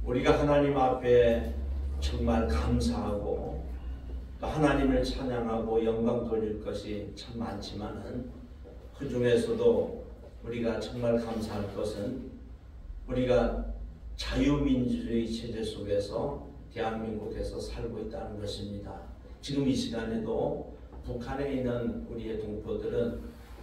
우리가 하나님 앞에 정말 감사하고 또 하나님을 찬양하고 영광 돌릴 것이 참 많지만은 그 중에서도 우리가 정말 감사할 것은 우리가 자유민주주의 체제 속에서 대한민국에서 살고 있다는 것입니다. 지금 이 시간에도 북한에 있는 우리의 동포들은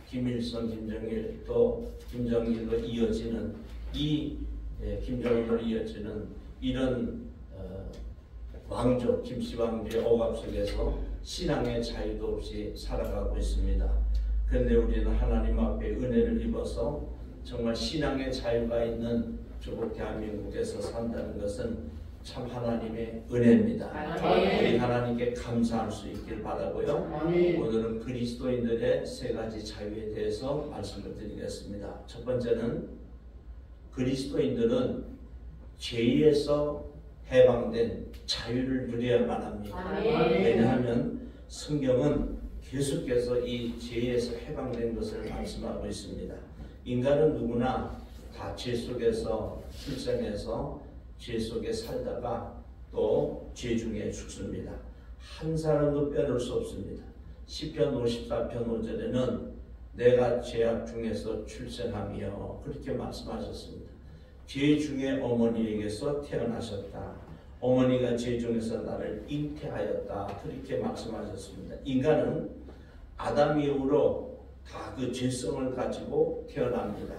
김일성, 김정일 또 김정일로 이어지는 김정일로 이어지는 이런 왕조, 김씨왕조의 억압 속에서 신앙의 자유도 없이 살아가고 있습니다. 그런데 우리는 하나님 앞에 은혜를 입어서 정말 신앙의 자유가 있는 조국 대한민국에서 산다는 것은 참 하나님의 은혜입니다. 우리 하나님께 감사할 수 있길 바라고요. 오늘은 그리스도인들의 세 가지 자유에 대해서 말씀을 드리겠습니다. 첫 번째는 그리스도인들은 죄에서 해방된 자유를 누려야만 합니다. 왜냐하면 성경은 계속해서 이 죄에서 해방된 것을 말씀하고 있습니다. 인간은 누구나 다 죄 속에서 출생해서 죄 속에 살다가 또 죄 중에 죽습니다. 한 사람도 빼놓을 수 없습니다. 시편 54편 5절에는 내가 죄악 중에서 출생하며 그렇게 말씀하셨습니다. 죄 중에 어머니에게서 태어나셨다. 어머니가 죄 중에서 나를 잉태하였다. 그렇게 말씀하셨습니다. 인간은 아담 이후로 다 그 죄성을 가지고 태어납니다.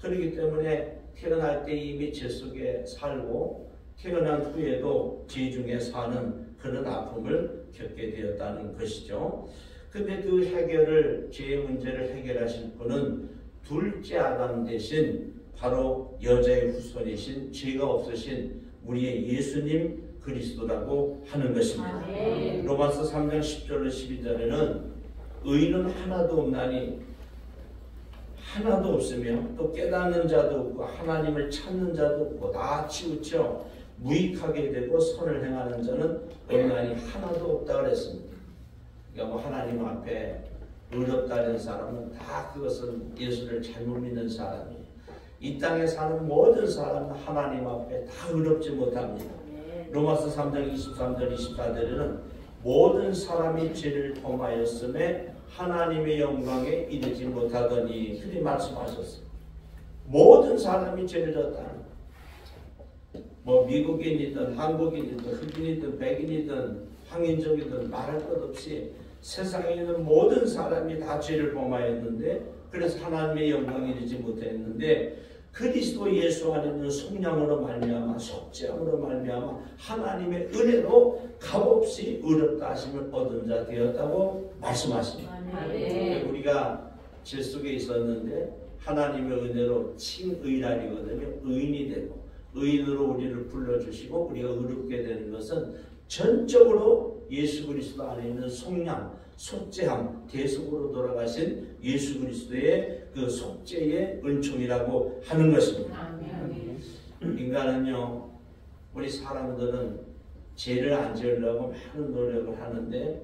그렇기 때문에 태어날 때 이미 죄 속에 살고 태어난 후에도 죄 중에 사는 그런 아픔을 겪게 되었다는 것이죠. 근데 그 죄의 문제를 해결하실 분은 둘째 아담 대신 바로 여자의 후손이신 죄가 없으신 우리의 예수님 그리스도라고 하는 것입니다. 로마서 3장 10절로 12절에는 의인은 하나도 없나니 하나도 없으며 또 깨닫는 자도 없고 하나님을 찾는 자도 없고 다 치우쳐 무익하게 되고 선을 행하는 자는 없나니 하나도 없다 그랬습니다. 그러니까 뭐 하나님 앞에 의롭다는 사람은 다 그것은 예수를 잘못 믿는 사람이에요. 이 땅에 사는 모든 사람은 하나님 앞에 다 의롭지 못합니다. 로마서 3장 23절 24절에는 모든 사람이 죄를 범하였음에 하나님의 영광에 이르지 못하더니 그리 말씀하셨어요. 모든 사람이 죄를 졌다. 뭐 미국인이든 한국인이든 흑인이든 백인이든 황인종이든 말할 것 없이 세상에 있는 모든 사람이 다 죄를 범하였는데 그래서 하나님의 영광에 이르지 못했는데 그리스도 예수 안에 있는 성령으로 말미암아 속죄함으로 말미암아 하나님의 은혜로 값없이 의롭다 하심을 얻은 자 되었다고 말씀하십니다. 우리가 죄 속에 있었는데 하나님의 은혜로 칭의랄이거든요. 의인이 되고 의인으로 우리를 불러주시고 우리가 의롭게 되는 것은 전적으로 예수 그리스도 안에 있는 속량, 속죄함, 대속으로 돌아가신 예수 그리스도의 그 속죄의 은총이라고 하는 것입니다. 인간은요, 우리 사람들은 죄를 안 지으려고 많은 노력을 하는데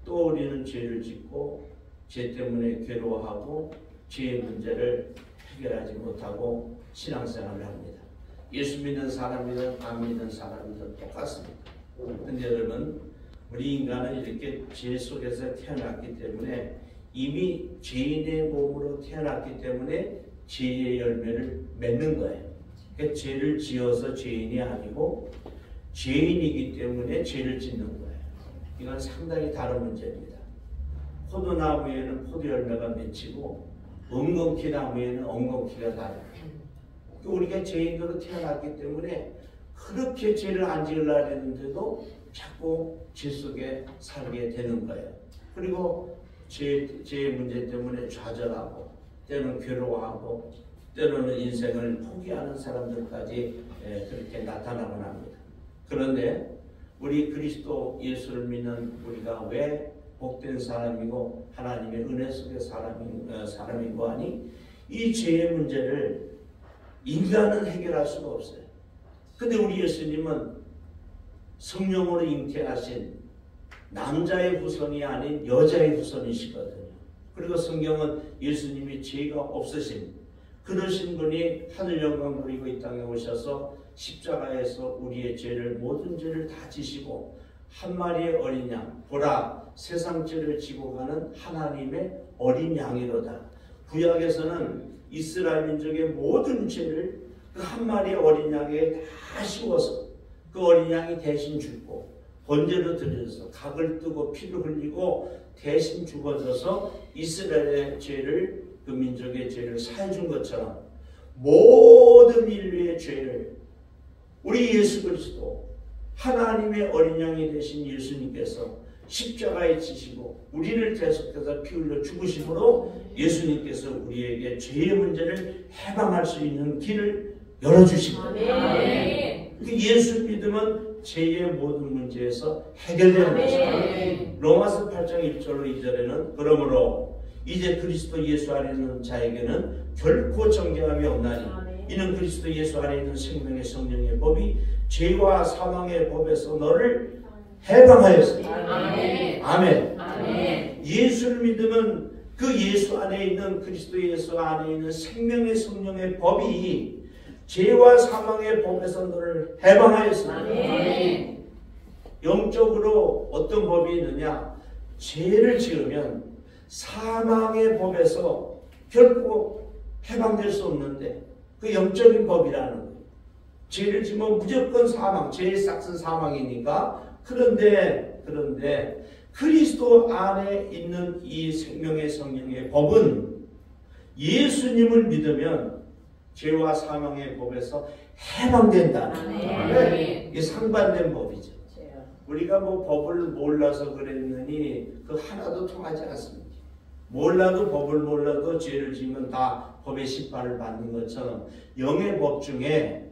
또 우리는 죄를 짓고 죄 때문에 괴로워하고 죄의 문제를 해결하지 못하고 신앙생활을 합니다. 예수 믿는 사람이든 안 믿는 사람이든 똑같습니다. 근데 여러분, 우리 인간은 이렇게 죄 속에서 태어났기 때문에 이미 죄인의 몸으로 태어났기 때문에 죄의 열매를 맺는 거예요. 그러니까 죄를 지어서 죄인이 아니고 죄인이기 때문에 죄를 짓는 거예요. 이건 상당히 다른 문제입니다. 포도나무에는 포도 열매가 맺히고 엉겅퀴 나무에는 엉겅퀴가 달아요. 우리가 죄인으로 태어났기 때문에 그렇게 죄를 안 지으려고 했는데도 자꾸 죄 속에 살게 되는 거예요. 그리고 죄의 문제 때문에 좌절하고 때로는 괴로워하고 때로는 인생을 포기하는 사람들까지 그렇게 나타나곤 합니다. 그런데 우리 그리스도 예수를 믿는 우리가 왜 복된 사람이고 하나님의 은혜 속의 사람이고 하니 이 죄의 문제를 인간은 해결할 수가 없어요. 근데 우리 예수님은 성령으로 잉태하신 남자의 후손이 아닌 여자의 후손이시거든요. 그리고 성경은 예수님이 죄가 없으신 그러신 분이 하늘 영광 누리고 이 땅에 오셔서 십자가에서 우리의 죄를 모든 죄를 다 지시고 한 마리의 어린 양 보라 세상 죄를 지고 가는 하나님의 어린 양이로다. 구약에서는 이스라엘 민족의 모든 죄를 그 한 마리의 어린 양에게 다 씌워서 그 어린 양이 대신 죽고 번제로 드려서 각을 뜨고 피를 흘리고 대신 죽어져서 이스라엘의 죄를 그 민족의 죄를 사해준 것처럼 모든 인류의 죄를 우리 예수 그리스도 하나님의 어린 양이 되신 예수님께서 십자가에 지시고 우리를 대속해서 피 흘려 죽으심으로 예수님께서 우리에게 죄의 문제를 해방할 수 있는 길을 열어주십니다. 그 예수 믿으면 죄의 모든 문제에서 해결되는 것입니다. 로마서 8장 1절로 2절에는 그러므로 이제 그리스도 예수 안에 있는 자에게는 결코 정죄함이 없나니 이는 그리스도 예수 안에 있는 생명의 성령의 법이 죄와 사망의 법에서 너를 해방하였습니다. 아멘. 예수를 믿으면 그 예수 안에 있는 그리스도 예수 안에 있는 생명의 성령의 법이 죄와 사망의 법에서 너를 해방하였습니다. 영적으로 어떤 법이 있느냐? 죄를 지으면 사망의 법에서 결코 해방될 수 없는데 그 영적인 법이라는 거예요. 죄를 지으면 무조건 사망, 죄의 싹은 사망이니까. 그런데 그리스도 안에 있는 이 생명의 성령의 법은 예수님을 믿으면 죄와 사망의 법에서 해방된다는 거예요. 이게 상반된 법이죠. 우리가 뭐 법을 몰라서 그랬느니 그 하나도 통하지 않습니다. 몰라도 법을 몰라도 죄를 지으면 다 법의 심판을 받는 것처럼 영의 법 중에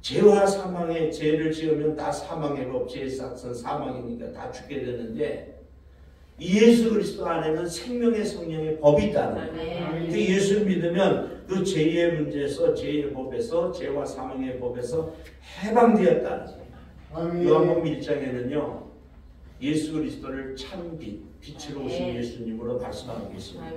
죄와 사망의 죄를 지으면 다 사망의 법, 죄의 싹은 사망이니까 다 죽게 되는데 예수 그리스도 안에는 생명의 성령의 법이 있다는 거예요. 그 예수를 믿으면 그 죄의 문제에서 죄의 법에서 죄와 사망의 법에서 해방되었다는 거예요. 요한복음 1장에는요 예수 그리스도를 참 빛으로 오신 예수님으로 말씀하고 계십니다.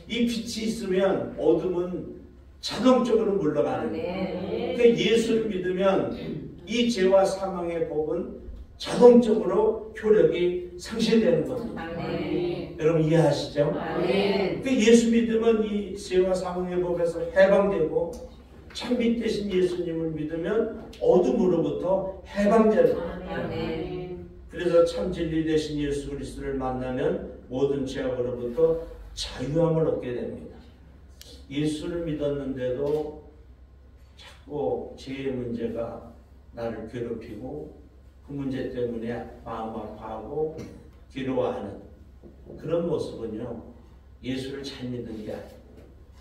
이 빛이 있으면 어둠은 자동적으로 물러가는 거예요. 그러니까 예수를 믿으면 이 죄와 사망의 법은 자동적으로 효력이 상실되는 겁니다. 여러분 이해하시죠? 그러니까 예수 믿으면 이 죄와 사망의 법에서 해방되고 참빛 대신 예수님을 믿으면 어둠으로부터 해방되는 거예요. 그래서 참 진리 대신 예수 그리스도를 만나면 모든 죄악으로부터 자유함을 얻게 됩니다. 예수를 믿었는데도 자꾸 죄의 문제가 나를 괴롭히고 그 문제 때문에 마음 아파하고 괴로워하는 그런 모습은요 예수를 잘 믿는 게 아니에요.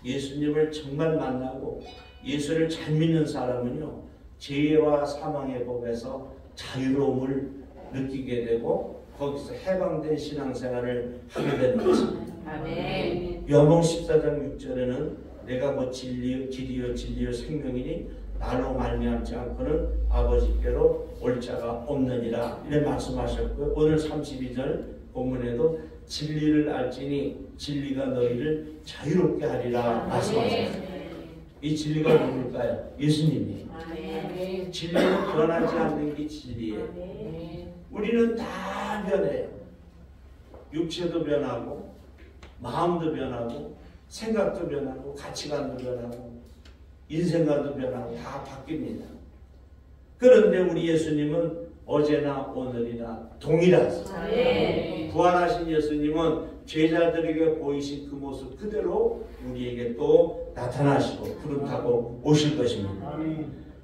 예수님을 정말 만나고 예수를 잘 믿는 사람은요 죄와 사망의 법에서 자유로움을 느끼게 되고 거기서 해방된 신앙생활을 하게 되는 것입니다. 요한복음 14장 6절에는 내가 곧 길이요 진리요 생명이니 나로 말미암지 않고는 아버지께로 올 자가 없느니라 이렇게 말씀하셨고요. 오늘 32절 본문에도 진리를 알지니 진리가 너희를 자유롭게 하리라 말씀하셨습니다. 이 진리가 누굴까요? 예수님이. 진리는 변하지 않는 게 진리예요. 우리는 다 변해요. 육체도 변하고 마음도 변하고 생각도 변하고 가치관도 변하고 인생관도 변하고 다 바뀝니다. 그런데 우리 예수님은 어제나 오늘이나 동일하세요. 부활하신 예수님은 제자들에게 보이신 그 모습 그대로 우리에게 또 나타나시고 구름 타고 오실 것입니다.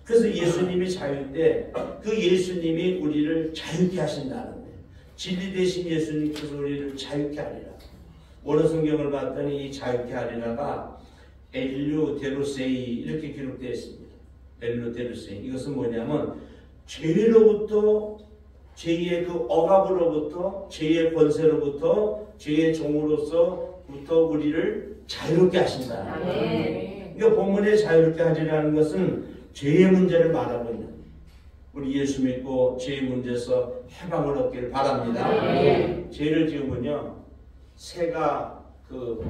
그래서 예수님이 자유일 때 그 예수님이 우리를 자유케 하신다는 거예요. 진리 대신 예수님께서 우리를 자유케 하리라. 원어 성경을 봤더니 이 자유케 하리라가 엘류데루세이 이렇게 기록되어 있습니다. 엘류데루세이 이것은 뭐냐면 죄로부터 죄의 그 억압으로부터 죄의 권세로부터 죄의 종으로서부터 우리를 자유롭게 하신다는 거예요. 그러니까 본문에 자유롭게 하리라는 것은 죄의 문제를 말하고 있는 우리 예수 믿고 죄의 문제에서 해방을 얻기를 바랍니다. 죄를 지으면요 새가 그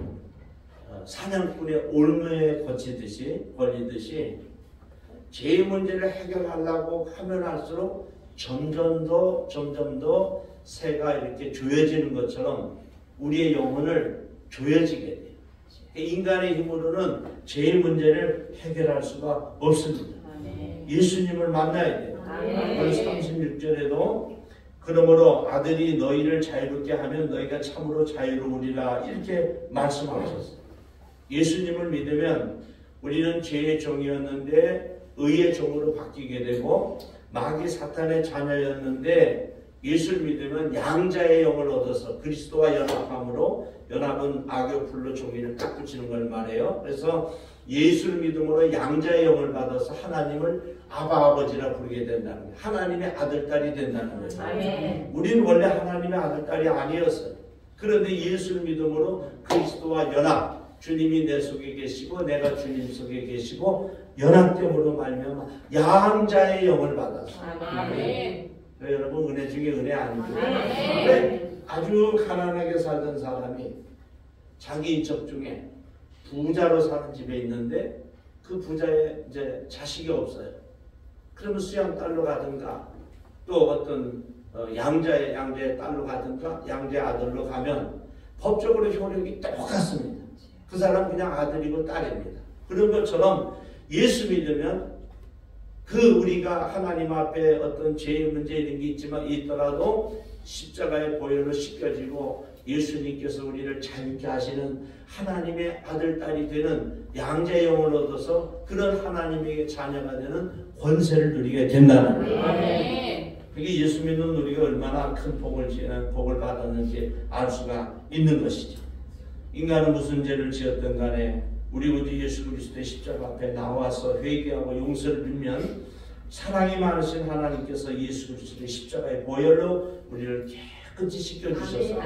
사냥꾼의 올무에 걸리듯이 죄의 문제를 해결하려고 하면 할수록 점점 더 새가 이렇게 조여지는 것처럼 우리의 영혼을 조여지게 돼요. 인간의 힘으로는 죄의 문제를 해결할 수가 없습니다. 예수님을 만나야 돼요. 그래서 36절에도 그러므로 아들이 너희를 자유롭게 하면 너희가 참으로 자유로우리라 이렇게 말씀하셨어요. 예수님을 믿으면 우리는 죄의 종이었는데 의의 종으로 바뀌게 되고 마귀 사탄의 자녀였는데 예수를 믿으면 양자의 영을 얻어서 그리스도와 연합함으로 연합은 악의 불로 종이를 딱 붙이는 걸 말해요. 그래서 예수를 믿음으로 양자의 영을 받아서 하나님을 아바 아버지라 부르게 된다는 거예요. 하나님의 아들딸이 된다는 거예요. 아멘. 우리는 원래 하나님의 아들딸이 아니었어요. 그런데 예수를 믿음으로 그리스도와 연합, 주님이 내 속에 계시고 내가 주님 속에 계시고 연합됨으로 말미암아 양자의 영을 받았어요. 아멘. 여러분 은혜 중에 은혜 아니죠? 네. 아주 가난하게 살던 사람이 자기 인척 중에 부자로 사는 집에 있는데 그 부자의 이제 자식이 없어요. 그러면 수양딸로 가든가 또 어떤 양자의 딸로 가든가 양자의 아들로 가면 법적으로 효력이 똑같습니다. 그 사람 그냥 아들이고 딸입니다. 그런 것처럼 예수 믿으면 우리가 하나님 앞에 어떤 죄의 문제 이런 게 있더라도 십자가의 보혈로 씻겨지고 예수님께서 우리를 자유케 하시는 하나님의 아들, 딸이 되는 양자의 영을 얻어서 그런 하나님의 자녀가 되는 권세를 누리게 된다는 거예요. 그게 예수 믿는 우리가 얼마나 큰 복을 받았는지 알 수가 있는 것이죠. 인간은 무슨 죄를 지었든 간에 우리 구주 예수 그리스도의 십자가 앞에 나와서 회개하고 용서를 빌면 사랑이 많으신 하나님께서 예수 그리스도의 십자가의 보혈로 우리를 깨끗이 씻겨주셔서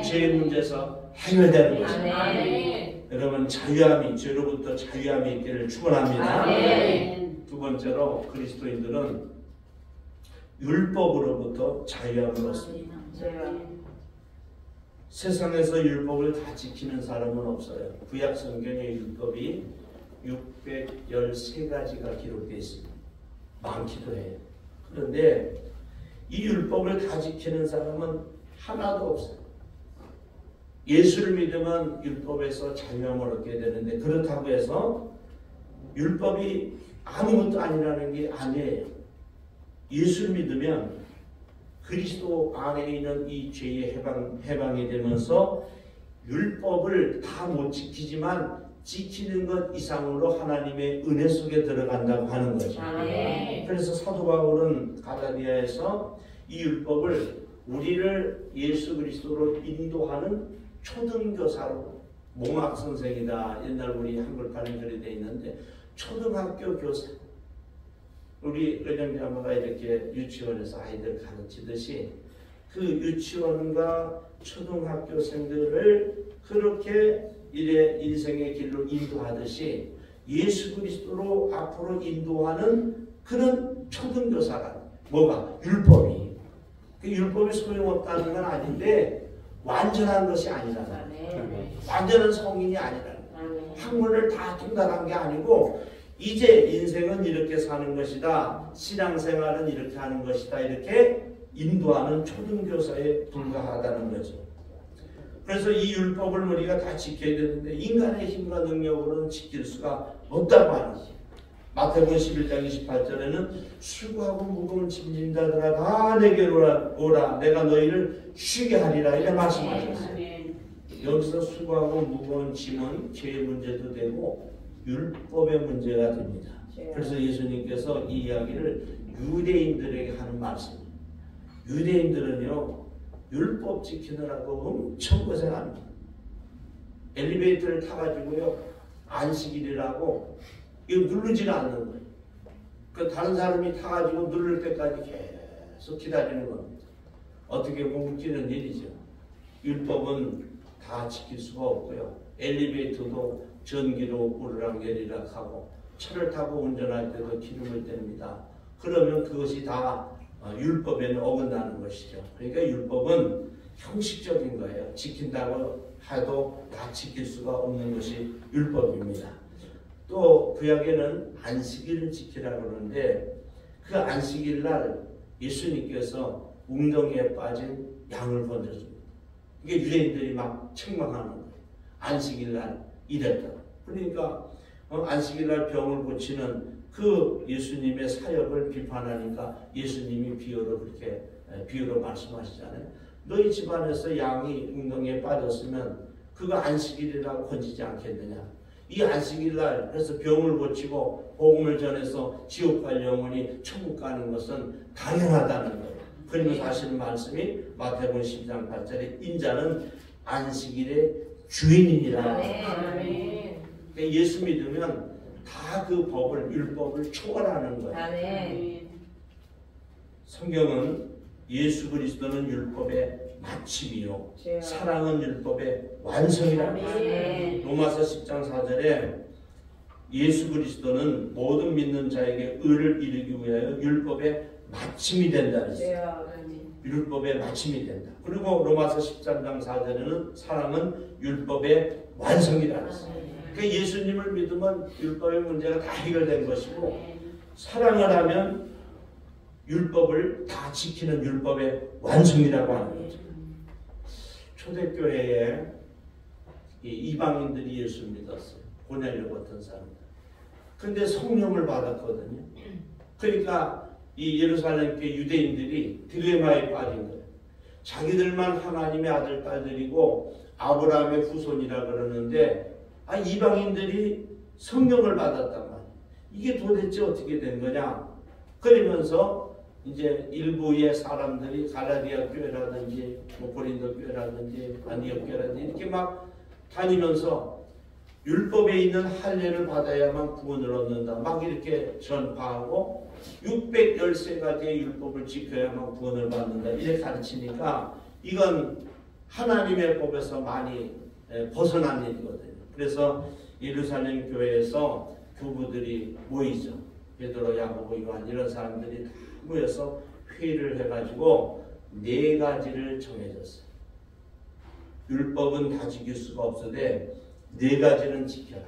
죄의 문제에서 해결되는 것입니다. 여러분 자유함이 죄로부터 자유함이 있기를 축원합니다. 두 번째로 그리스도인들은 율법으로부터 자유함을 얻습니다. 세상에서 율법을 다 지키는 사람은 없어요. 구약 성경의 율법이 613가지가 기록되어 있습니다. 많기도 해요. 그런데 이 율법을 다 지키는 사람은 하나도 없어요. 예수를 믿으면 율법에서 자유함을 얻게 되는데 그렇다고 해서 율법이 아무것도 아니라는 게 아니에요. 예수를 믿으면 그리스도 안에 있는 이 죄의 해방이 되면서 율법을 다 못 지키지만 지키는 것 이상으로 하나님의 은혜 속에 들어간다고 하는 거죠. 그래서 사도 바울은 갈라디아에서 이 율법을 우리를 예수 그리스도로 인도하는 초등교사로 몽학 선생이다. 옛날 우리 한글판에 그리 되어 있는데 초등학교 교사. 우리 은영자매가 이렇게 유치원에서 아이들 가르치듯이 그 유치원과 초등학교생들을 그렇게 인생의 길로 인도하듯이 예수 그리스도로 앞으로 인도하는 그런 초등교사가 뭐가? 율법이. 그 율법이 소용없다는 건 아닌데 완전한 것이 아니라는 완전한 성인이 아니라는 학문을 다 통달한 게 아니고 이제 인생은 이렇게 사는 것이다. 신앙생활은 이렇게 하는 것이다. 이렇게 인도하는 초등교사에 불과하다는 거죠. 그래서 이 율법을 우리가 다 지켜야 되는데 인간의 힘과 능력으로는 지킬 수가 없다고 하는 거죠. 마태복음 11장 28절에는 수고하고 무거운 짐진 자들아 다 내게로 오라. 내가 너희를 쉬게 하리라. 이렇게 말씀하셨어요. 여기서 수고하고 무거운 짐은 죄의 문제도 되고 율법의 문제가 됩니다. 그래서 예수님께서 이 이야기를 유대인들에게 하는 말씀입니다. 유대인들은요 율법 지키느라고 엄청 고생합니다. 엘리베이터를 타가지고요 안식일이라고 이거 누르지가 않는 거예요. 그 다른 사람이 타가지고 누를 때까지 계속 기다리는 겁니다. 어떻게 보면 웃기는 일이죠. 율법은 다 지킬 수가 없고요. 엘리베이터도 전기로 오르락내리락 하고 차를 타고 운전할 때도 기름을 뗍니다. 그러면 그것이 다 율법에는 어긋나는 것이죠. 그러니까 율법은 형식적인 거예요. 지킨다고 해도 다 지킬 수가 없는 것이 율법입니다. 또 구약에는 안식일을 지키라고 그러는데 그 안식일 날 예수님께서 웅덩이에 빠진 양을 건져줍니다. 이게 유대인들이 막 책망하는 거예요. 안식일 날 이랬다. 그러니까 안식일 날 병을 고치는 그 예수님의 사역을 비판하니까 예수님이 비유로 말씀하시잖아요. 너희 집안에서 양이 웅덩이에 빠졌으면 그거 안식일이라고 건지지 않겠느냐. 이 안식일날 그래서 병을 고치고 복음을 전해서 지옥 갈 영혼이 천국 가는 것은 당연하다는 거예요. 그러면서 하시는 말씀이 마태복음 12장 8절에 인자는 안식일의 주인이니라. 그러니까 예수 믿으면 다 그 법을 율법을 초월하는 거예요. 성경은 예수 그리스도는 율법의 마침이요 사랑은 율법의 완성이라고 했습니다. 로마서 10장 4절에 예수 그리스도는 모든 믿는 자에게 의를 이루기 위하여 율법의 마침이 된다 했어요. 율법의 마침이 된다. 그리고 로마서 13장 4절에는 사랑은 율법의 완성이라 했어요. 그러니까 예수님을 믿으면 율법의 문제가 다 해결된 것이고 사랑을 하면 율법을 다 지키는 율법의 완성이라고 하는 거죠. 초대교회에 이방인들이 예수를 믿었어요. 고넬료 같은 사람들. 근데 성령을 받았거든요. 그러니까 이 예루살렘 교회 유대인들이 딜레마에 빠진 거예요. 자기들만 하나님의 아들, 딸들이고 아브라함의 후손이라 그러는데 이방인들이 성령을 받았단 말이에요. 이게 도대체 어떻게 된 거냐? 그러면서 이제 일부의 사람들이 갈라디아 교회라든지 고린도 교회라든지 안디옥 교회라든지 이렇게 막 다니면서 율법에 있는 할례를 받아야만 구원을 얻는다. 막 이렇게 전파하고 613가지의 율법을 지켜야만 구원을 받는다. 이렇게 가르치니까 이건 하나님의 법에서 많이 벗어난 일이거든요. 그래서 예루살렘 교회에서 교부들이 모이죠. 베드로, 야고보, 요한 이런 사람들이 다 모여서 회의를 해가지고 4가지를 정해졌어요. 율법은 다 지킬 수가 없으되 4가지는 지켜라.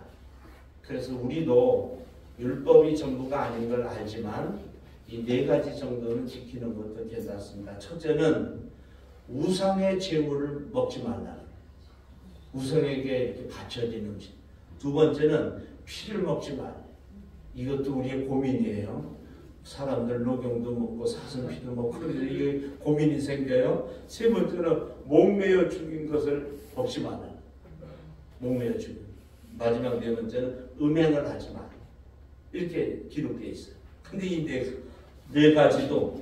그래서 우리도 율법이 전부가 아닌 걸 알지만 이 4가지 정도는 지키는 것도 괜찮습니다. 첫째는 우상의 제물을 먹지 말라. 우상에게 이렇게 바쳐진 음식. 두 번째는 피를 먹지 말라. 이것도 우리의 고민이에요. 사람들 녹용도 먹고 사슴피도 먹고 이게 고민이 생겨요. 세 번째는 목매어 죽인 것을 먹지 말라. 목매어 죽인. 마지막 4번째는 음행을 하지 말라. 이렇게 기록되어 있어요. 근데 이 4가지도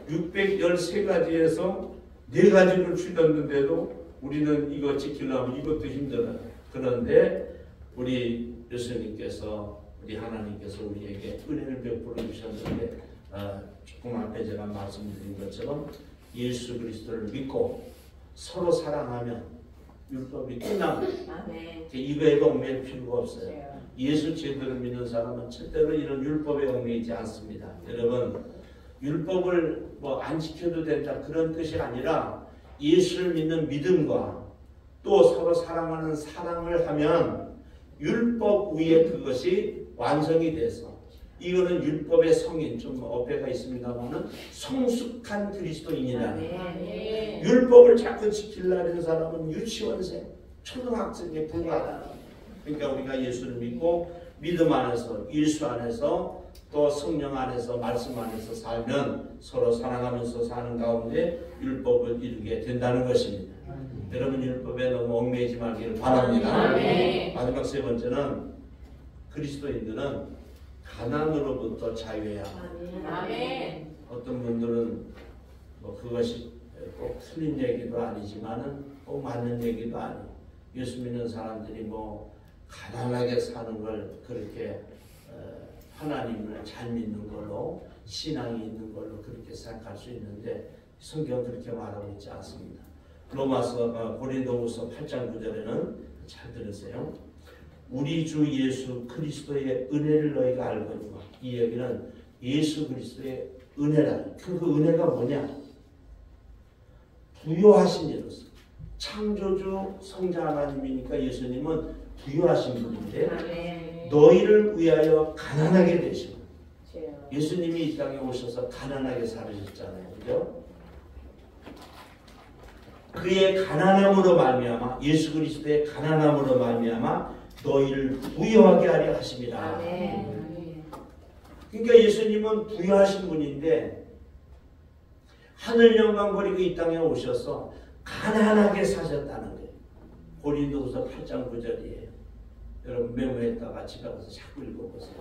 613가지에서 4가지를 추렸는데도 우리는 이거 지키려면 이것도 힘들어요. 그런데 우리 예수님께서 우리 하나님께서 우리에게 은혜를 베풀어 주셨는데 조금 앞에 제가 말씀드린 것처럼 예수 그리스도를 믿고 서로 사랑하면 율법이 끝납니다. 이거에 얽매일 필요가 없어요. 예수 제대로 믿는 사람은 절대로 이런 율법에 얽매이지 않습니다. 여러분 율법을 안 지켜도 된다 그런 뜻이 아니라 예수를 믿는 믿음과 또 서로 사랑하는 사랑을 하면 율법 위에 그것이 완성이 돼서 이거는 율법의 성인 좀 어폐가 있습니다만은 성숙한 그리스도인이라는 율법을 자꾸 지키려는 사람은 유치원생, 초등학생에 불과하다. 그러니까 우리가 예수를 믿고 믿음 안에서 일수 안에서 또 성령 안에서 말씀 안에서 살면 서로 사랑하면서 사는 가운데 율법을 이루게 된다는 것입니다. 여러분 율법에 너무 얽매이지 말기를 바랍니다. 마지막 3번째는 그리스도인들은 가난으로부터 자유해야 합니다. 어떤 분들은 그것이 꼭 틀린 얘기도 아니지만은 꼭 맞는 얘기도 아니에요. 예수 믿는 사람들이 가난하게 사는 걸 그렇게 하나님을 잘 믿는 걸로 신앙이 있는 걸로 그렇게 생각할 수 있는데 성경은 그렇게 말하고 있지 않습니다. 로마서 고린도후서 8장 9절에는 잘 들으세요. 우리 주 예수 그리스도의 은혜를 너희가 알거니와. 이 얘기는 예수 그리스도의 은혜라. 그 은혜가 뭐냐? 부요하신 이로서 창조주 성자 하나님이니까 예수님은 부요하신 분인데 너희를 위하여 가난하게 되시고, 예수님이 이 땅에 오셔서 가난하게 살으셨잖아요. 그죠? 그의 가난함으로 말미암아, 예수 그리스도의 가난함으로 말미암아 너희를 부유하게 하려 하십니다. 그러니까 예수님은 부유하신 분인데 하늘 영광 버리고 이 땅에 오셔서 가난하게 사셨다는 거예요. 고린도후서 8장 9절이에요. 여러분 메모했다가 집에 가서 자꾸 읽어보세요.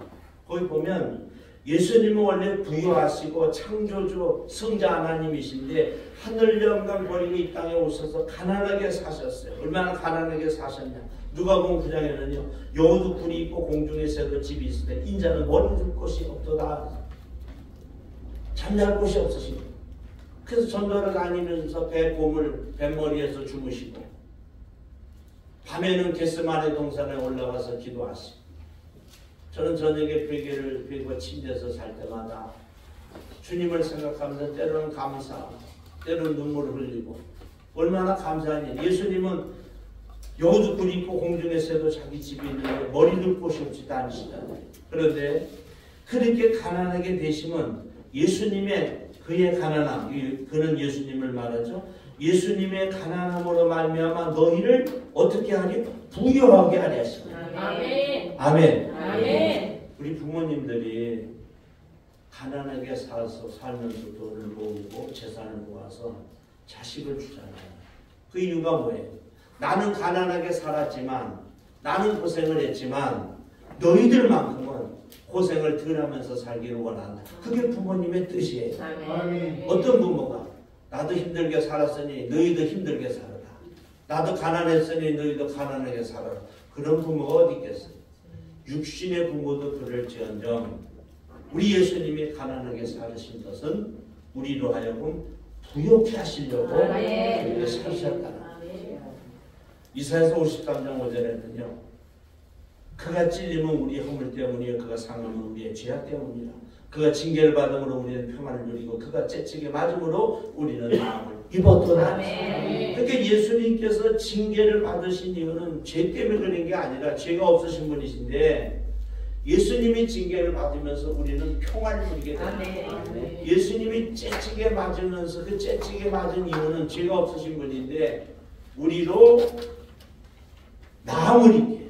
거기 보면 예수님은 원래 부유하시고 창조주 성자 하나님이신데 하늘 영광 버리고 이 땅에 오셔서 가난하게 사셨어요. 얼마나 가난하게 사셨냐. 누가복음 9장에는요. 여우도 굴이 있고 공중에 새도 집이 있을 때 인자는 머리 둘 곳이 없도다. 잠잘 곳이 없으시고, 그래서 전도를 다니면서 뱃머리에서 주무시고, 밤에는 겟세마네 동산에 올라가서 기도하시고, 저는 저녁에 베개를 베고 침대에서 잘 때마다 주님을 생각하면서 때로는 감사, 때로는 눈물을 흘리고, 얼마나 감사하니. 예수님은 여우도 굴이 있고 공중에 새도 자기 집이 있는데 머리 둘 곳이 없지도 않으시잖아요. 그런데 그렇게 가난하게 되시면 예수님의 그의 가난함, 그는 예수님을 말하죠. 예수님의 가난함으로 말미암아 너희를 어떻게 하리? 부유하게 하리 하십니다. 아멘. 아멘. 아멘. 우리 부모님들이 가난하게 살면서 돈을 모으고 재산을 모아서 자식을 주잖아요. 그 이유가 뭐예요? 나는 가난하게 살았지만, 나는 고생을 했지만 너희들만큼은 고생을 덜 하면서 살기를 원한다. 그게 부모님의 뜻이에요. 아멘. 어떤 부모가 나도 힘들게 살았으니 너희도 힘들게 살아라. 나도 가난했으니 너희도 가난하게 살아라. 그런 부모가 어디 있겠어요? 육신의 부모도 그럴지언정 우리 예수님이 가난하게 살으신 것은 우리로 하여금 부욕해 하시려고 그렇게 사셨다는 거예요. 이사야서 53장 5절에는요. 그가 찔림은 우리의 허물 때문이요 그가 상함은 우리의 죄악 때문이라. 그가 징계를 받음으로 우리는 평안을 누리고 그가 채찍에 맞음으로 우리는 나음을 입었도다. 그러니까 예수님께서 징계를 받으신 이유는 죄 때문에 그런 게 아니라 죄가 없으신 분이신데 예수님이 징계를 받으면서 우리는 평안을 누리게 됩니다. 예수님이 채찍에 맞으면서 그 채찍에 맞은 이유는 죄가 없으신 분인데 우리로 나음을 입게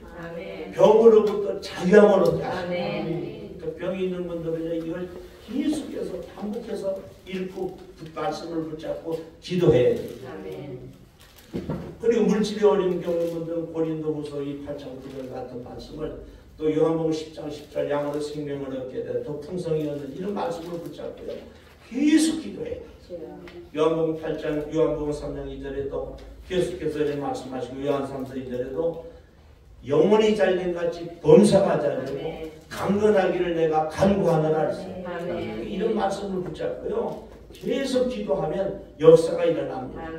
병으로부터 자유함을 얻게 하십니다. 그 병이 있는 분들은 이걸 계속해서 반복해서 읽고 말씀을 붙잡고 기도해야 됩니다. 그리고 물질이 어려운 경우는 고린도후서 8장 9절 같은 말씀을 또 요한복음 10장 10절 양으로 생명을 얻게 되어 더 풍성히 얻는 이런 말씀을 붙잡고요. 계속 기도해요. 요한복음 8장, 요한복음 3장 2절에도 계속해서 이렇게 말씀하시고 요한 3서 2절에도 영혼이 잘린 같이 범사가 하지 않고 강건하기를 내가 간구하노라 하시고 이런 말씀을 붙잡고요. 계속 기도하면 역사가 일어납니다.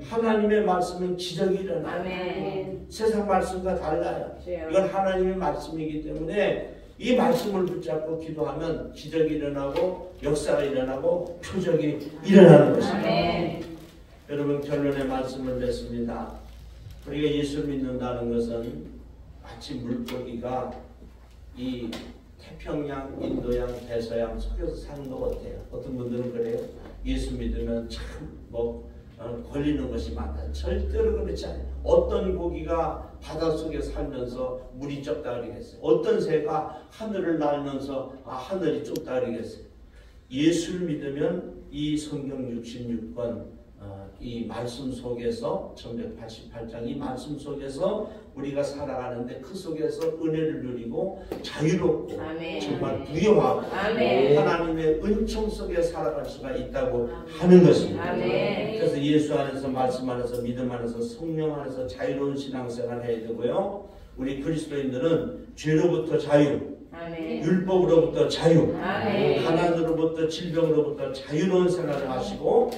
하나님의 말씀은 기적이 일어나요. 세상 말씀과 달라요. 이건 하나님의 말씀이기 때문에 이 말씀을 붙잡고 기도하면 기적이 일어나고 역사가 일어나고 표적이 일어나는 것입니다. 여러분 결론의 말씀을 맺습니다. 우리가 예수를 믿는다는 것은 마치 물고기가 이 태평양, 인도양, 대서양 속에서 사는 것 같아요. 어떤 분들은 그래요. 예수 믿으면 참 걸리는 것이 많다. 절대로 그렇지 않아요. 어떤 고기가 바닷속에 살면서 물이 좁다 그러겠어요. 어떤 새가 하늘을 날면서 하늘이 좁다 그러겠어요. 예수를 믿으면 이 성경 66권 이 말씀 속에서 1188장 이 말씀 속에서 우리가 살아가는데 그 속에서 은혜를 누리고 자유롭고 정말 부유하고 하나님의 은총 속에 살아갈 수가 있다고 하는 것입니다. 그래서 예수 안에서 말씀 안에서 믿음 안에서 성령 안에서 자유로운 신앙생활을 해야 되고요. 우리 그리스도인들은 죄로부터 자유, 율법으로부터 자유, 가난으로부터 질병으로부터 자유로운 생활을 하시고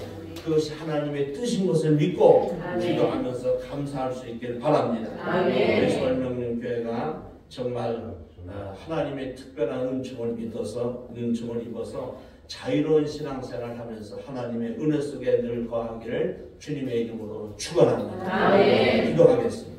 그것이 하나님의 뜻인 것을 믿고 기도하면서 감사할 수 있기를 바랍니다. 우리 서울명령교회가 정말 하나님의 특별한 은총을 믿어서 은총을 입어서 자유로운 신앙생활을 하면서 하나님의 은혜 속에 늘 거하기를 주님의 이름으로 축원합니다. 기도하겠습니다.